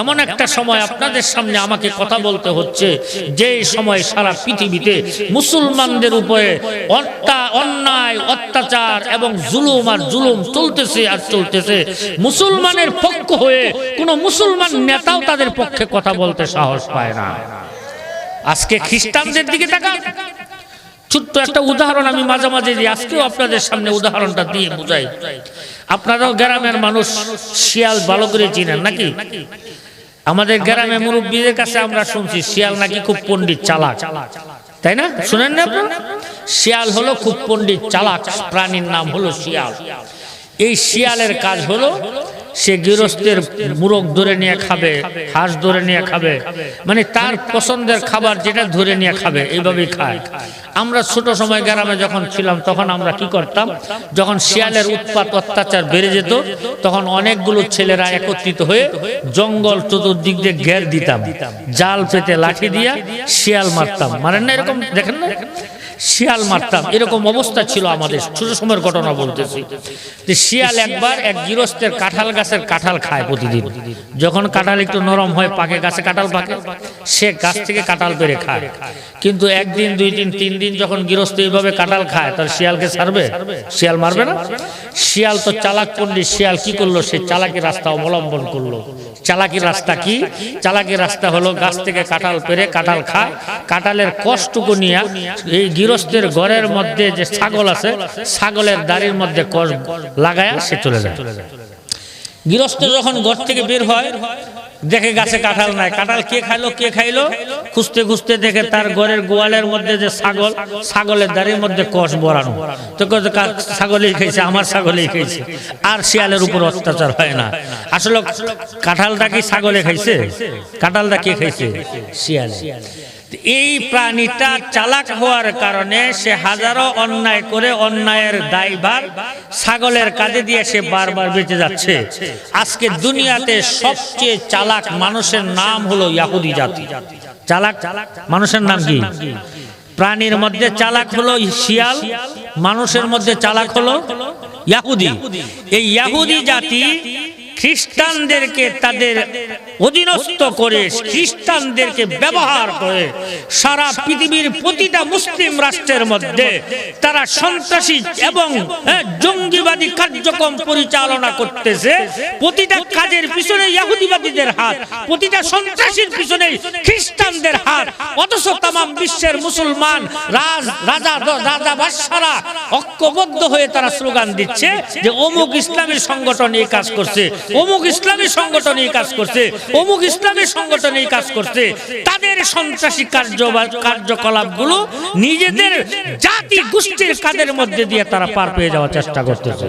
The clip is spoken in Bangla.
এমন একটা সময় আপনাদের সামনে আমাকে কথা বলতে হচ্ছে যে সময় সারা পৃথিবীতে মুসলমানদের উপরে অন্যায় অত্যাচার এবং জুলুম চলতেছে আর চলতেছে। মুসলমানের পক্ষ হয়ে কোনো মুসলমান নেতাও তাদের পক্ষে কথা বলতে সাহস পায় না। আজকে খ্রিস্টানদের দিকে তাকান, ছোট্ট একটা উদাহরণ আমি মাঝে মাঝে দিই, আজকেও আপনাদের সামনে উদাহরণটা দিয়ে বুঝাই। আপনারাও গ্রামের মানুষ শিয়াল ভালো করে চিনেন নাকি? আমাদের গ্রামে মুরব্বীদের কাছে আমরা শুনছি শিয়াল নাকি খুব পণ্ডিত চালাক, তাই না? শুনেন না আপনারা? শিয়াল হলো খুব পণ্ডিত চালাক প্রাণীর নাম হলো শিয়াল। এই শিয়ালের কাজ হলো সে গৃহস্থের মুরগ ধরে নিয়ে খাবে, হাঁস ধরে নিয়ে খাবে, মানে তার পছন্দের খাবার যেটা ধরে নিয়ে খাবে, এইভাবেই খায়। আমরা ছোট সময় গ্রামে যখন ছিলাম তখন আমরা কি করতাম, যখন শিয়ালের উৎপাত অত্যাচার বেড়ে যেত তখন অনেকগুলো ছেলেরা একত্রিত হয়ে জঙ্গল চতুর্দিক দিয়ে ঘের দিতাম, জাল পেতে লাঠি দিয়া শিয়াল মারতাম। মারেন না এরকম? দেখেন না, শিয়াল মারতাম, এরকম অবস্থা ছিল আমাদের ছোট সময়ের ঘটনা বলতেছি। শিয়াল একবার এক গৃহস্থের কাঁঠাল গাছের কাঁঠাল খায় প্রতিদিন। যখন কাঁঠাল একটু নরম হয় পাকে, গাছে কাঁঠাল পাকে, সে গাছ থেকে কাঁঠাল পেড়ে খায়। কিন্তু একদিন, দুই দিন, তিন দিন যখন গৃহস্থ এইভাবে কাঁঠাল খায়, তার শিয়ালকে ছাড়বে? শিয়াল মারবে না? শিয়াল তো চালাক পণ্ডিত, শিয়াল কি করলো, সে চালাকি রাস্তা অবলম্বন করলো। চালাকি রাস্তা কি? চালাকি রাস্তা হলো গাছ থেকে কাঁঠাল পেড়ে কাঁঠাল খায়, কাঁঠালের কষ্টটুকু নিয়ে এই গৃহস্থের ঘরের মধ্যে যে ছাগল আছে ছাগলের দাড়ির মধ্যে কষ লাগায়া সে চলে যায়। গৃহস্থ যখন ঘর থেকে বের হয় দেখে গাছে কাঁঠাল নাই, কাঁঠাল কে খাইলো কে খাইলো খুঁজতে খুঁজতে দেখে তার ঘরের গোয়ালের মধ্যে যে ছাগল, ছাগলের দাড়ির মধ্যে কষ বরানো। তো ছাগলেই খাইছে, আমার ছাগলেই খাইছে, আর শিয়ালের উপর অত্যাচার হয় না। আসলে কাঁঠালটা কি ছাগলে খাইছে? কাঁঠালটা কে খাইছে? শিয়াল। এই প্রাণীটা চালাক হওয়ার কারণে সে হাজারো অন্যায় করে অন্যায়ের দায়ভার ছাগলের কাঁধে দিয়ে সে বারবার বেঁচে যাচ্ছে। আজকে দুনিয়াতে সবচেয়ে চালাক মানুষের নাম হলো ইহুদি জাতি। চালাক মানুষের নাম কি? প্রাণীর মধ্যে চালাক হলো শিয়াল, মানুষের মধ্যে চালাক হলো ইহুদি। এই ইহুদি জাতি খ্রিস্টানদেরকে তাদের অধীনস্থ করে, খ্রিস্টানদেরকে ব্যবহার করে সারা পৃথিবীর প্রতিটা মুসলিম রাষ্ট্রের মধ্যে তারা সন্ত্রাসী এবং জঙ্গিবাদী কার্যক্রম পরিচালনা করতেছে। প্রতিটা কাজের পিছনে ইহুদিবাদীদের হাত, প্রতিটা সন্ত্রাসীর পিছনে খ্রিস্টানদের হাত। অথচ তামাম বিশ্বের মুসলমান রাজা বাদশারা ঐক্যবদ্ধ হয়ে তারা স্লোগান দিচ্ছে যে অমুক ইসলামী সংগঠন এই কাজ করছে, অমুক ইসলামী সংগঠন এই কাজ করছে, অমুক ইসলামী সংগঠন এই কাজ করছে। তাদের সন্ত্রাসী কার্যকলাপগুলো নিজেদের জাতি গোষ্ঠীর কাদের মধ্যে দিয়ে তারা পার পেয়ে যাওয়ার চেষ্টা করতেছে।